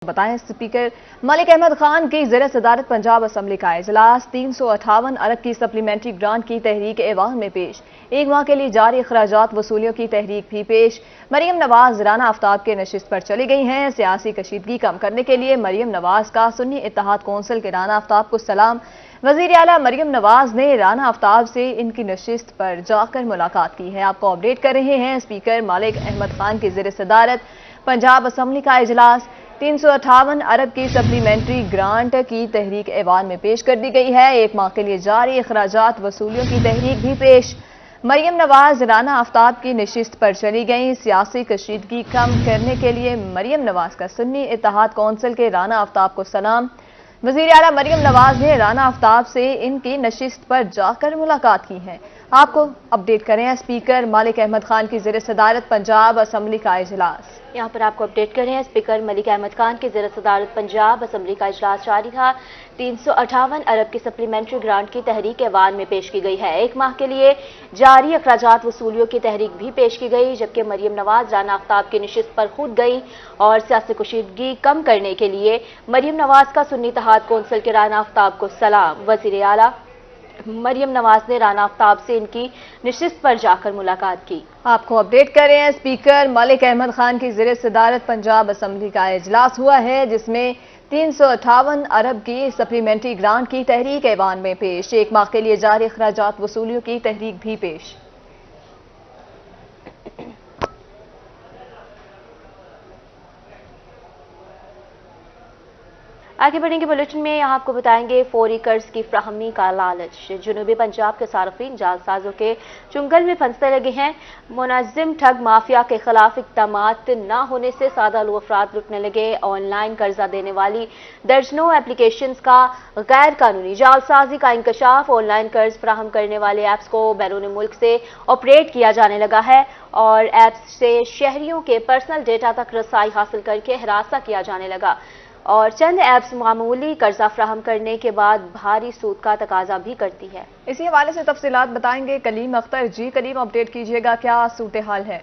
बताएं स्पीकर मलिक अहमद खान की ज़ेर सदारत पंजाब असम्बली का इजलास 358 अरब की सप्लीमेंट्री ग्रांट की तहरीक ऐवान में पेश। एक माह के लिए जारी अखराजात वसूलियों की तहरीक भी पेश। मरियम नवाज राना आफ्ताब के नशिस्त पर चली गई हैं। सियासी कशीदगी कम करने के लिए मरियम नवाज का सुन्नी इत्तेहाद कौंसिल के राना आफ्ताब को सलाम। वज़ीर आला मरियम नवाज ने राना आफ्ताब से इनकी नशिस्त पर जाकर मुलाकात की है। आपको अपडेट कर रहे हैं स्पीकर मलिक अहमद खान की ज़ेर सदारत पंजाब असम्बली का इजलास 358 अरब की सप्लीमेंट्री ग्रांट की तहरीक ऐवान में पेश कर दी गई है। एक माह के लिए जारी अखराजात वसूलियों की तहरीक भी पेश। मरियम नवाज राना आफ्ताब की नशिस्त पर चली गईं। सियासी कशीदगी कम करने के लिए मरियम नवाज का सुन्नी इत्तेहाद कौंसिल के राना आफ्ताब को सलाम। वज़ीर आला मरियम नवाज ने राना आफ्ताब से इनकी नशिस्त पर जाकर मुलाकात की है। आपको अपडेट करें स्पीकर मलिक अहमद खान की ज़ेर सदारत पंजाब असम्बली का इजलास। यहाँ पर आपको अपडेट कर रहे हैं स्पीकर मलिक अहमद खान की ज़ेर सदारत पंजाब असम्बली का इजलास जारी था। 358 अरब की सप्लीमेंट्री ग्रांट की तहरीक ऐवान में पेश की गई है। एक माह के लिए जारी अखराजात वसूलियों की तहरीक भी पेश की गई, जबकि मरियम नवाज राना आफ्ताब की नशिस्त पर खुद गई और सियासी कशीदगी कम करने के लिए मरियम नवाज का सुन्नी इत्तेहाद कौंसिल के राना आफ्ताब को सलाम। वज़ीर आला मरियम नवाज ने राना आफ्ताब से इनकी नशिस्त पर जाकर मुलाकात की। आपको अपडेट कर रहे हैं स्पीकर मलिक अहमद खान की ज़ेर सदारत पंजाब असम्बली का इजलास हुआ है, जिसमें 358 अरब की सप्लीमेंट्री ग्रांट की तहरीक ऐवान में पेश। एक माह के लिए जारी अखराजात वसूलियों की तहरीक भी पेश। आगे बढ़ेंगे बुलेटिन में। यहाँ आपको बताएंगे फौरी कर्ज की फ्राहमी का लालच। जनूबी पंजाब के सार्फिन जालसाजों के चुंगल में फंसने लगे हैं। मुनज़्ज़म ठग माफिया के खिलाफ इक़दामात न होने से सादा लोग अफराद लुटने लगे। ऑनलाइन कर्जा देने वाली दर्जनों एप्लीकेशंस का गैर कानूनी जालसाजी का इंकशाफ। ऑनलाइन कर्ज फ्राहम करने वाले ऐप्स को बैरून मुल्क से ऑपरेट किया जाने लगा है और ऐप्स से शहरियों के पर्सनल डेटा तक रसाई हासिल करके हरासा किया जाने लगा और चंद ऐप्स मामूली कर्जा फ्राहम करने के बाद भारी सूद का तकाजा भी करती है। इसी हवाले से तफसीलात बताएंगे कलीम अख्तर। जी कलीम, अपडेट कीजिएगा, क्या सूरत हाल है?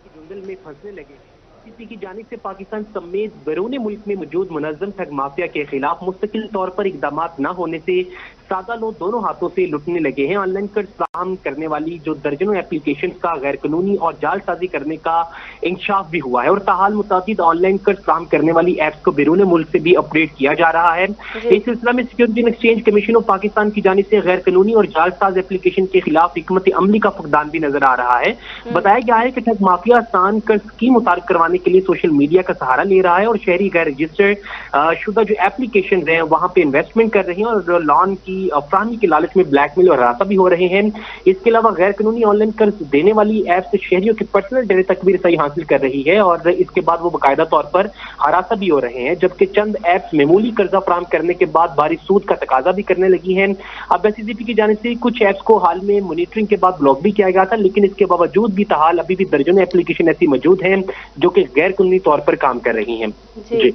जंगल में फंसने लगे किसी की जानिब से पाकिस्तान समेत बैरून मुल्क में मौजूद मुनज़्ज़म ठग माफिया के खिलाफ मुस्तकिल तौर पर इक़दामात न होने से सादा लोग दोनों हाथों से लुटने लगे हैं। ऑनलाइन कर्ज फ्राहम करने वाली जो दर्जनों एप्लीकेशन का गैर कानूनी और जालसाजी करने का इंकशाफ भी हुआ है और ताहाल मुतादिद ऑनलाइन कर्ज फ्राहम करने वाली ऐप्स को बैरून मुल्क से भी अपडेट किया जा रहा है। इस सिलसिला में security and exchange commission of Pakistan की जानिब से गैर कानूनी और जालसाज एप्लीकेशन के खिलाफ हिकमत अमली का फुकदान भी नजर आ रहा है। बताया गया है कि ठग माफिया आसान कर्ज स्कीम मुतारिफ करवाने के लिए सोशल मीडिया का सहारा ले रहा है और शहरी गैर रजिस्टर्ड शुदा जो एप्लीकेशन है वहां पे इन्वेस्टमेंट कर रहे हैं और लोन की फ्राहमी के लालच में ब्लैकमेल और हरासा भी हो रहे हैं। इसके अलावा गैर कानूनी ऑनलाइन कर्ज देने वाली ऐप्स शहरियों के पर्सनल डेटा तक भी रसाई हासिल कर रही है और इसके बाद वो बाकायदा तौर पर हरासा भी हो रहे हैं, जबकि चंद ऐप्स मामूली कर्जा फ्राहम करने के बाद भारी सूद का तकाजा भी करने लगी हैं। अब एससीसीपी की जानिब से कुछ ऐप्स को हाल में मॉनिटरिंग के बाद ब्लॉक भी किया गया था, लेकिन इसके बावजूद भी ताहाल अभी भी दर्जनों एप्लीकेशन ऐसी मौजूद हैं जो कि गैर कानूनी तौर पर काम कर रही हैं। जी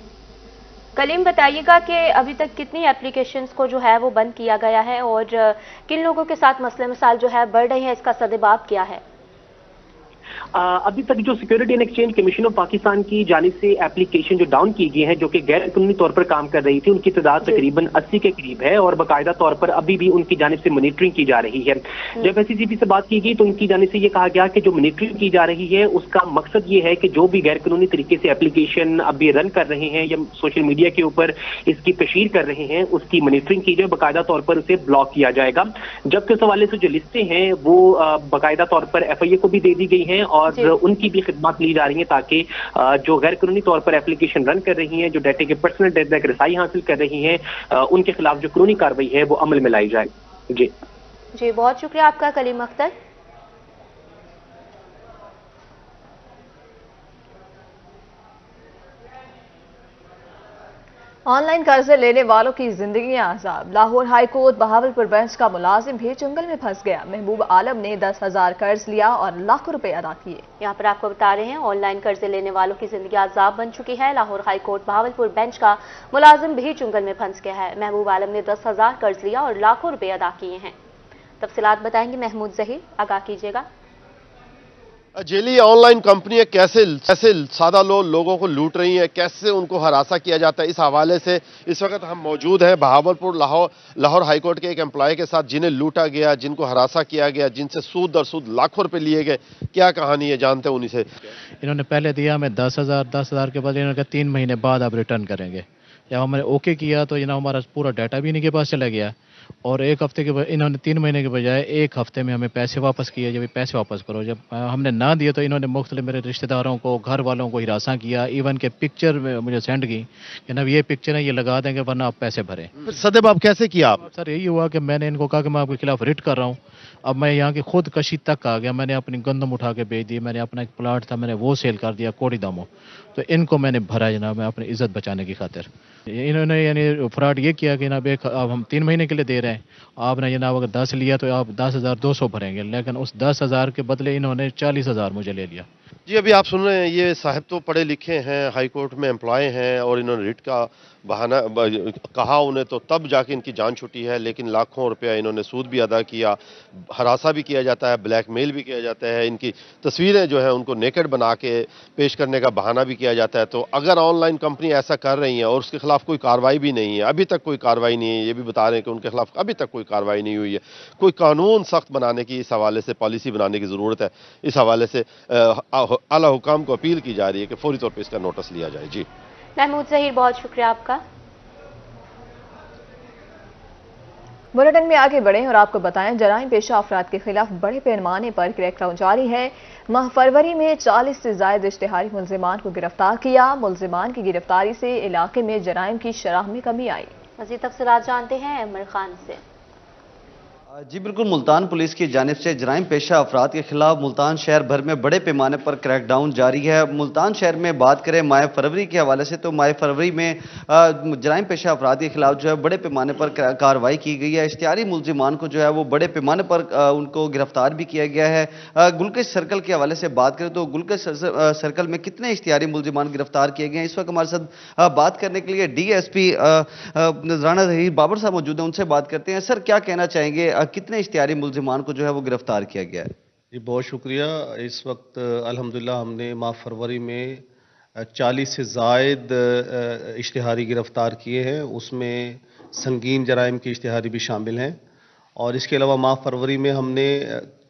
कलीम, बताइएगा कि अभी तक कितनी एप्लीकेशंस को जो है वो बंद किया गया है और किन लोगों के साथ मसले मसाइल जो है बढ़ रहे हैं, इसका सद्देबाब क्या है? अभी तक जो security and exchange commission of Pakistan की जानिब से एप्लीकेशन जो डाउन की गई हैं जो कि गैर कानूनी तौर पर काम कर रही थी, उनकी तादाद तकरीबन 80 के करीब है और बाकायदा तौर पर अभी भी उनकी जानिब से मॉनिटरिंग की जा रही है। जब एससीसीपी से बात की गई तो उनकी जानिब से ये कहा गया कि जो मॉनिटरिंग की जा रही है उसका मकसद ये है कि जो भी गैर कानूनी तरीके से एप्लीकेशन अभी रन कर रहे हैं या सोशल मीडिया के ऊपर इसकी तशहीर कर रहे हैं उसकी मॉनिटरिंग की जाए, बाकायदा तौर पर उसे ब्लॉक किया जाएगा। जबकि उस हवाले से जो लिस्टें हैं वो बाकायदा तौर पर FIA को भी दे दी गई हैं और उनकी भी खिदमत ली जा रही है ताकि जो गैर कानूनी तौर पर एप्लीकेशन रन कर रही हैं, जो डाटा के पर्सनल डेटा की रसाई हासिल कर रही हैं, उनके खिलाफ जो कानूनी कार्रवाई है वो अमल में लाई जाए। जी बहुत शुक्रिया आपका कलीम अख्तर। ऑनलाइन कर्जे लेने वालों की जिंदगियां आजाब। Lahore high court Bahawalpur bench का मुलाजिम भी चुंगल में फंस गया। महबूब आलम ने 10,000 कर्ज लिया और लाखों रुपए अदा किए। यहाँ पर आपको बता रहे हैं ऑनलाइन कर्जे लेने वालों की जिंदगी आजाब बन चुकी है। Lahore high court Bahawalpur bench का मुलाजिम भी चुंगल में फंस गया है। महबूब आलम ने 10,000 कर्ज लिया और लाखों रुपए अदा किए हैं। तफसीलात बताएंगे महमूद जहीर, आगाह कीजिएगा। जेली ऑनलाइन कंपनियां कैसे सादा लोगों को लूट रही हैं, कैसे उनको हरासा किया जाता है, इस हवाले से इस वक्त हम मौजूद हैं बहावलपुर लाहौर हाईकोर्ट के एक एम्प्लॉय के साथ जिन्हें लूटा गया, जिनको हरासा किया गया, जिनसे सूद दर सूद लाखों रुपए लिए गए। क्या कहानी है, जानते हैं उन्हीं से। इन्होंने पहले दिया हमें 10,000 के बदले इन्होंने कहा 3 महीने बाद आप रिटर्न करेंगे। जब हमने ओके किया तो हमारा पूरा डाटा भी इनके पास चला गया और एक हफ्ते के इन्होंने 3 महीने के बजाय 1 हफ्ते में हमें पैसे वापस किए। जब पैसे वापस करो, जब हमने ना दिए तो इन्होंने मुख्तलिफ मेरे रिश्तेदारों को, घर वालों को हिरासा किया, इवन के पिक्चर मुझे सेंड की कि ना ये पिक्चर है, ये लगा देंगे वरना आप पैसे भरें। सदेबाब कैसे किया आप? सर यही हुआ कि मैंने इनको कहा कि मैं आपके खिलाफ रिट कर रहा हूँ। अब मैं यहाँ की खुद कशी तक आ गया, मैंने अपनी गंदम उठा के बेच दी, मैंने अपना एक प्लाट था मैंने वो सेल कर दिया कोड़ी दामों। तो इनको मैंने भरा जनाब, मैं अपनी इज्जत बचाने की खातिर। इन्होंने यानी फ्रॉड ये किया कि जनाब अब हम 3 महीने के लिए दे रहे हैं, आपने जनाब अगर 10 लिया तो आप 10,200 भरेंगे, लेकिन उस 10,000 के बदले इन्होंने 40,000 मुझे ले लिया। जी अभी आप सुन रहे हैं, ये साहब तो पढ़े लिखे हैं, हाई कोर्ट में एम्प्लॉय हैं और इन्होंने रिट का बहाना कहा उन्हें तो तब जाके इनकी जान छुटी है, लेकिन लाखों रुपया इन्होंने सूद भी अदा किया, हरासा भी किया जाता है, ब्लैकमेल भी किया जाता है, इनकी तस्वीरें जो है उनको नेकेड बना के पेश करने का बहाना भी किया जाता है। तो अगर ऑनलाइन कंपनी ऐसा कर रही है और उसके खिलाफ कोई कार्रवाई भी नहीं है, अभी तक कोई कार्रवाई नहीं है, ये भी बता रहे हैं कि उनके खिलाफ अभी तक कोई कार्रवाई नहीं हुई है, कोई कानून सख्त बनाने की इस हवाले से पॉलिसी बनाने की ज़रूरत है। इस हवाले से आला हुकाम को अपील की जा रही है कि फौरी तौर पर इसका नोटिस लिया जाए। जी महमूद ज़हीर, बहुत शुक्रिया आपका। बुलेटिन में आगे बढ़ें और आपको बताएं, जराइम पेशा अफराद के खिलाफ बड़े पैमाने पर क्रैकडाउन जारी है। माह फरवरी में 40 से ज्यादा इश्तिहारी मुलजिमान को गिरफ्तार किया। मुलजिमान की गिरफ्तारी से इलाके में जराइम की शरह में कमी आई। मज़ीद तफसीलात जानते हैं अमर खान से। जी बिल्कुल, मुल्तान पुलिस की जानिब से जराइम पेशा अफराद के खिलाफ मुल्तान शहर भर में बड़े पैमाने पर क्रैकडाउन जारी है। मुल्तान शहर में बात करें माह फरवरी के हवाले से तो माह फरवरी में जराइम पेशा अफराद के खिलाफ जो है बड़े पैमाने पर कार्रवाई की गई है। इश्तिहारी मुलजिमान को जो है वो बड़े पैमाने पर उनको गिरफ्तार भी किया गया है। गुलकश सर्कल के हवाले से बात करें तो गुलकश सर्कल में कितने इश्तिहारी मुलजिमान गिरफ्तार किए गए हैं, इस वक्त हमारे साथ बात करने के लिए DSP नजराना ज़हीर बाबर साहब मौजूद हैं, उनसे बात करते हैं। सर क्या कहना चाहेंगे, कितने इश्तिहारी मुलजिमान को जो है वो गिरफ्तार किया गया है? जी बहुत शुक्रिया। इस वक्त अल्हम्दुलिल्लाह हमने माह फरवरी में 40 से ज़ायद इश्तिहारी गिरफ्तार किए हैं, उसमें संगीन जराइम की इश्तिहारी भी शामिल हैं। और इसके अलावा माह फरवरी में हमने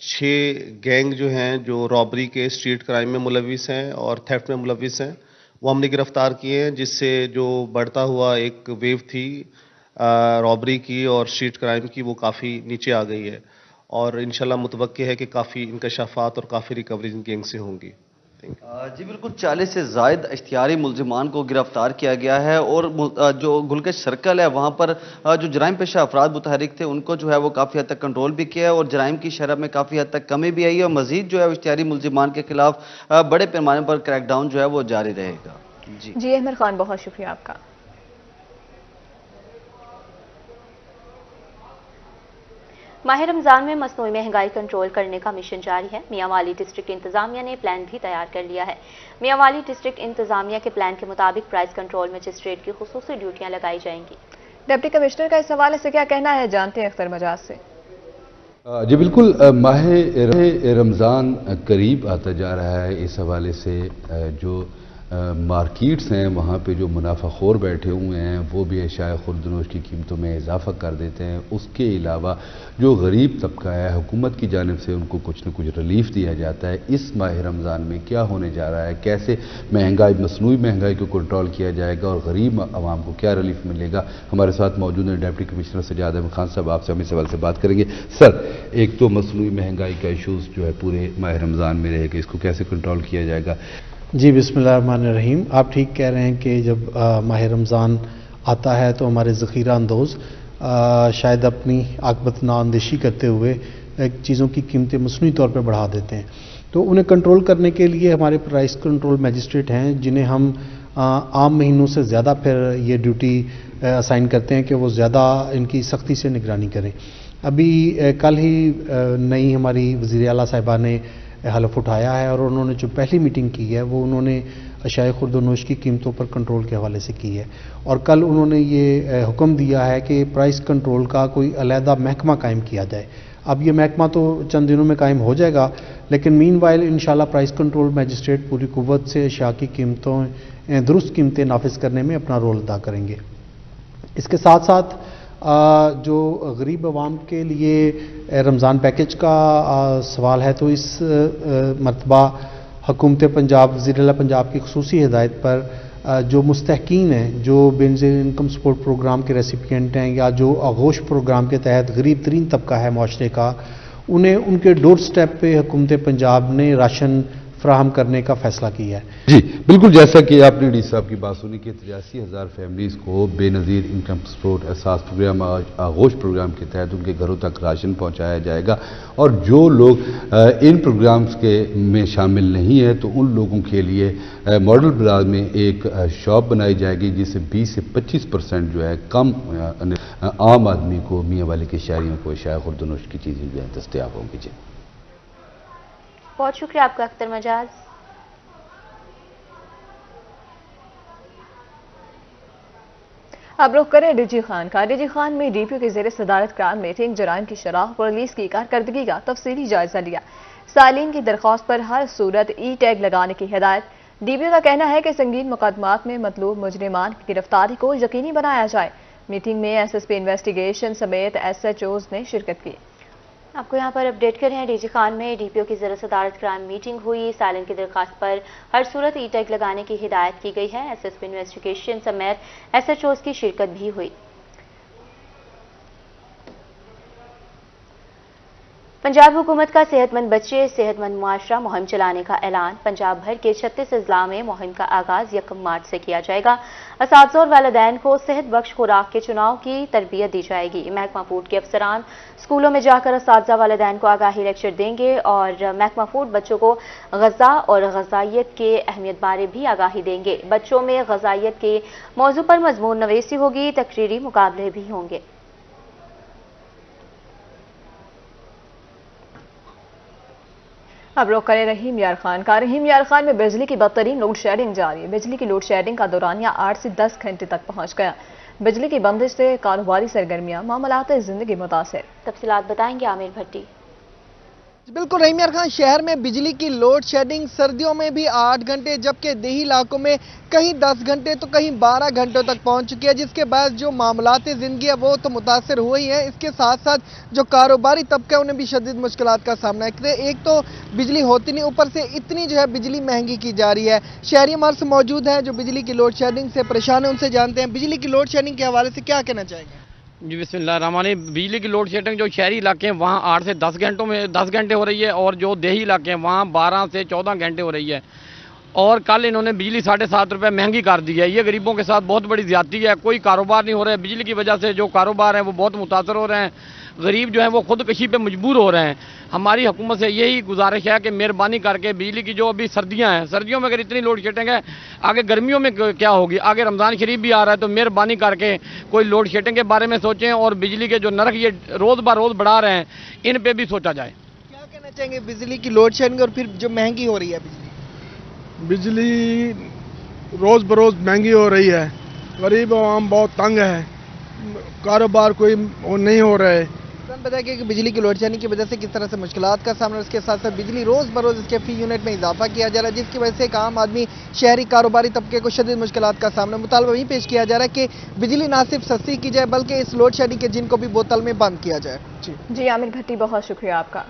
6 गैंग जो हैं जो रॉबरी के, स्ट्रीट क्राइम में मुलविस हैं और थेफ्ट में मुलविस हैं, वो हमने गिरफ्तार किए हैं, जिससे जो बढ़ता हुआ एक वेव थी रॉबरी की और स्ट्रीट क्राइम की वो काफ़ी नीचे आ गई है और इंशाल्लाह मुतवक्के है कि काफ़ी इंकशाफात और काफ़ी रिकवरी इन गैंग से होंगी। जी बिल्कुल, 40 से ज़ायद इश्तिहारी मुलजिमान को गिरफ्तार किया गया है और जो गुलकश सर्कल है वहाँ पर जो जराइम पेशा अफराद मुतहरिक थे उनको जो है वो काफ़ी हद तक कंट्रोल भी किया है और जराइम की शरह में काफ़ी हद तक कमी भी आई है और मज़ीद जो है इश्तिहारी मुलजिमान के खिलाफ बड़े पैमाने पर क्रैकडाउन जो है वो जारी रहेगा। जी अहमद खान, बहुत शुक्रिया आपका। माह रमजान में मसनूई महंगाई कंट्रोल करने का मिशन जारी है। मियांवाली डिस्ट्रिक्ट इंतजामिया ने प्लान भी तैयार कर लिया है। मियांवाली डिस्ट्रिक्ट इंतजामिया के प्लान के मुताबिक प्राइस कंट्रोल मजिस्ट्रेट की खुसूसी ड्यूटियां लगाई जाएंगी। डिप्टी कमिश्नर का इस हवाले से क्या कहना है, जानते हैं अख्तर मजाज से। जी बिल्कुल, माह रमज़ान करीब आता जा रहा है। इस हवाले से जो मार्केट्स हैं वहाँ पे जो मुनाफाखोर बैठे हुए हैं वो भी अशाए खुर्दनोश की कीमतों में इजाफा कर देते हैं। उसके अलावा जो गरीब तबका है हुकूमत की जानिब से उनको कुछ न कुछ रिलीफ दिया जाता है। इस माह रमज़ान में क्या होने जा रहा है, कैसे महंगाई, मसनूई महंगाई को कंट्रोल किया जाएगा और गरीब आवाम को क्या रिलीफ मिलेगा, हमारे साथ मौजूद हैं डिप्टी कमिश्नर सज्जाद अहमद खान साहब। आपसे हम इस सवाल से बात करेंगे। सर, एक तो मसनूई महंगाई का इशूज़ जो है पूरे माह रमज़ान में रहेगा, इसको कैसे कंट्रोल किया जाएगा? जी बिस्मिल्लाहिर्रहमानिर्रहीम, आप ठीक कह रहे हैं कि जब माह रमज़ान आता है तो हमारे ज़ख़ीरा अंदोज़ शायद अपनी आकबत नाअंदेशी करते हुए चीज़ों की कीमतें मसनूई तौर पर बढ़ा देते हैं। तो उन्हें कंट्रोल करने के लिए हमारे प्राइस कंट्रोल मजिस्ट्रेट हैं, जिन्हें हम आम महीनों से ज़्यादा फिर ये ड्यूटी असाइन करते हैं कि वो ज़्यादा इनकी सख्ती से निगरानी करें। अभी कल ही नई हमारी वज़ीर आला साहिबा ने हलफ उठाया है और उन्होंने जो पहली मीटिंग की है वो उन्होंने अशाए खुर्दनोश की कीमतों पर कंट्रोल के हवाले से की है और कल उन्होंने ये हुक्म दिया है कि प्राइस कंट्रोल का कोई अलहदा महकमा कायम किया जाए। اب یہ محکمہ تو چند دنوں میں قائم ہو جائے گا، لیکن مین وائل انشاءاللہ پرائز کنٹرول میجسٹریٹ پوری قوت سے اشیاء کی قیمتوں درست قیمتیں نافذ کرنے میں اپنا رول ادا کریں گے۔ اس کے ساتھ ساتھ جو غریب عوام کے لیے رمضان پیکج کا سوال ہے، تو اس مرتبہ حکومت پنجاب، وزیر اعلیٰ پنجاب کی خصوصی ہدایت پر جو مستحقین ہیں، جو بے نظیر انکم سپورٹ پروگرام کے ریسیپینٹ ہیں یا جو آغوش پروگرام کے تحت غریب ترین طبقہ ہے معاشرے کا، انہیں ان کے ڈور سٹیپ پہ حکومت پنجاب نے راشن فراہم کرنے کا فیصلہ کیا ہے۔ جی بالکل، جیسا کہ آپ نے ڈی صاحب کی بات سنی کہ 83,000 فیملیز کو بے نظیر انکم سپورٹ احساس پروگرام، آغوش پروگرام کے تحت ان کے گھروں تک راشن پہنچایا جائے گا، اور جو لوگ ان پروگرامز کے میں شامل نہیں ہیں تو ان لوگوں کے لیے ماڈل بازار میں ایک شاپ بنائی جائے گی جس سے 20 سے 25% جو ہے کم عام آدمی کو، میاں والے کے شہریوں کو اشیاء خورد و نوش کی چیزیں جو ہے دستیاب ہوں گی۔ جی بہت شکریہ آپ کا اختر مجاز۔ اب رخ کریں ڈی جی خان کا۔ ڈی جی خان میں ڈی پی او کی زیر صدارت کرائم میٹنگ، جرائم کی شرح، پولیس کی کارکردگی کا تفصیلی جائزہ لیا۔ سائلین کی درخواست پر ہر صورت ای ٹیگ لگانے کی ہدایت۔ ڈی پی او کا کہنا ہے کہ سنگین مقدمات میں مطلوب مجرمان کی گرفتاری کو یقینی بنایا جائے۔ میٹنگ میں ایس ایس پی انویسٹیگیشن سمیت ایس ایچ اوز نے شرکت کی۔ آپ کو یہاں پر اپڈیٹ کر رہے ہیں، ڈی جی خان میں ڈی پی او کی زیر صدارت کرائم میٹنگ ہوئی۔ سائلین کی درخواست پر ہر صورت ای ٹیگ لگانے کی ہدایت کی گئی ہے۔ ایس ایس پی انویسٹیگیشن سمیت ایس ایچ اوز کی شرکت بھی ہوئی۔ پنجاب حکومت کا صحت مند بچے صحت مند معاشرہ مہم چلانے کا اعلان۔ پنجاب بھر کے 36 اضلاع میں مہم کا آغاز 1 مارچ سے کیا جائے گا۔ اساتذہ اور والدین کو صحت بخش خوراک کے چناؤ کی تربیت دی جائے گی۔ محکمہ فوڈ کے افسران اسکولوں میں جا کر اساتذہ والدین کو آگاہی لیکچر دیں گے اور محکمہ فوڈ بچوں کو غذا اور غذائیت کے اہمیت بارے بھی آگاہی دیں گے۔ بچوں میں غذائیت کے موضوع پر مضمون نویسی ہوگی، تقریری مقابلے بھی ہوں گے۔ اب رخ کریں رحیم یار خان کا۔ رحیم یار خان میں بجلی کی بدترین لوڈ شیڈنگ جاری ہے۔ بجلی کی لوڈ شیڈنگ کا دورانیہ 8 سے 10 گھنٹے تک پہنچ گیا۔ بجلی کی بندش سے کاروباری سرگرمیاں، معاملات زندگی متاثر۔ تفصیلات بتائیں گے عامر بھٹی۔ بالکل رحیم یار خان، شہر میں بجلی کی لوڈ شیڈنگ سردیوں میں بھی 8 گھنٹے جبکہ دیہی علاقوں میں کہیں 10 گھنٹے تو کہیں 12 گھنٹوں تک پہنچ چکی ہے، جس کے بعد جو معاملات زندگی ہے وہ تو متاثر ہوئی ہیں۔ اس کے ساتھ ساتھ جو کاروباری طبقہ ہے انہیں بھی شدید مشکلات کا سامنا ہے۔ ایک تو بجلی ہوتی نہیں، اوپر سے اتنی جو ہے بجلی مہنگی کی جا رہی ہے۔ شہری ہمارے سے موجود ہیں جو بجلی کی لوڈ شیڈنگ سے پریشان ہیں، ان سے جانتے ہیں بجلی کی لوڈ شیڈنگ کے حوالے سے کیا کہنا چاہیں گے۔ جی بسم اللہ الرحمن الرحیم۔ بجلی کی لوڈ شیڈنگ جو شہری علاقے ہیں وہاں 8 سے 10 گھنٹے ہو رہی ہے، اور جو دیہی علاقے ہیں وہاں 12 سے 14 گھنٹے ہو رہی ہے۔ اور کل انہوں نے بجلی 7.5 روپے مہنگی کر دی ہے۔ یہ غریبوں کے ساتھ بہت بڑی زیادتی ہے، کوئی کاروبار نہیں ہو رہا ہے۔ بجلی کی وجہ سے جو کاروبار ہیں وہ بہت متاثر ہو رہے ہیں، غریب جو ہیں وہ خودکشی پہ مجبور ہو رہے ہیں۔ ہماری حکومت سے یہی گزارش ہے کہ مہربانی کر کے بجلی کی جو ابھی سردیاں ہیں، سردیوں میں اگر اتنی لوڈ شیڈنگ ہے، آگے گرمیوں میں کیا ہوگی؟ آگے رمضان شریف بھی آ رہا ہے، تو مہربانی کر کے کوئی لوڈ شیڈنگ کے بارے میں سوچیں، اور بجلی کے جو نرخ یہ روز بہ روز بڑھا رہے ہیں ان پہ بھی سوچا جائے۔ کیا کہنا چاہیں گے بجلی کی لوڈ شیڈنگ اور پھر جو مہنگی ہو رہی ہے بجلی روز بروز مہنگی ہو رہی ہے، غریب عوام بہت تنگ ہے، کاروبار کوئی نہیں ہو رہا ہے۔ بتائیے کہ بجلی کی لوڈ شیڈنگ کی وجہ سے کس طرح سے مشکلات کا سامنا، اس کے ساتھ ساتھ بجلی روز بروز اس کے فی یونٹ میں اضافہ کیا جا رہا ہے، جس کی وجہ سے ایک عام آدمی شہری کاروباری طبقے کو شدید مشکلات کا سامنا۔ مطالبہ بھی پیش کیا جا رہا ہے کہ بجلی نہ صرف سستی کی جائے بلکہ اس لوڈ شیڈنگ کے جن کو بھی بوتل میں بند کیا جائے۔ جی عامر بھٹی، بہت شکریہ آپ کا۔